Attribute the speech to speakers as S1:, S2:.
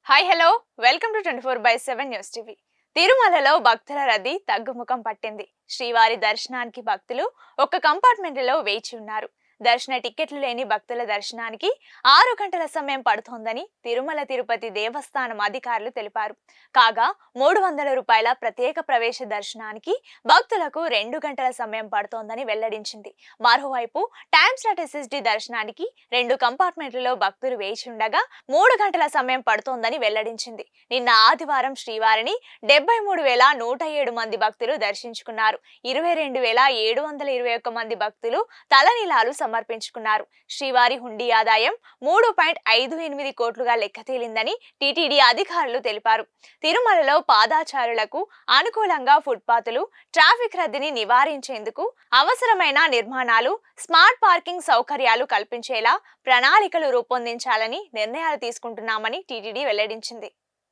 S1: Hi hello welcome to 24/7 news TV. తిరుమలలో భక్తుల రద్దీ తగ్గుముఖం పట్టింది. శ్రీవారి దర్శనానికి భక్తులు ఒక కంపార్ట్మెంట్లో వేచి ఉన్నారు. దర్శన టికెట్లు లేని భక్తుల దర్శనానికి 6 గంటల సమయం పడుతోందని తిరుమల తిరుపతి దేవస్థానం అధికారులు తెలిపారు. కాగా 300 రూపాయల ప్రత్యేక ప్రవేశ దర్శనానికి భక్తులకు 2 గంటల సమయం పడుతోందని వెల్లడించింది. మరోవైపు టైమ్స్లాట్ ఎస్ఎస్డి దర్శనానికి 2 కంపార్ట్మెంట్లలో భక్తులు వేచి ఉండగా 3 గంటల సమయం పడుతోందని వెల్లడించింది. నిన్న ఆదివారం శ్రీవారిని 73,107 మంది భక్తులు దర్శించుకున్నారు. 22,721 మంది భక్తులు తలనీలాలు సమర్పించుకున్నారు. శ్రీవారి హుండీ ఆదాయం 3.58 కోట్లుగా లెక్క తేలిందని టీటీడీ అధికారులు తెలిపారు. తిరుమలలో పాదాచారులకు అనుకూలంగా ఫుట్పాత్లు, ట్రాఫిక్ రద్దీని నివారించేందుకు అవసరమైన నిర్మాణాలు, స్మార్ట్ పార్కింగ్ సౌకర్యాలు కల్పించేలా ప్రణాళికలు రూపొందించాలని నిర్ణయాలు తీసుకుంటున్నామని టీటీడీ వెల్లడించింది.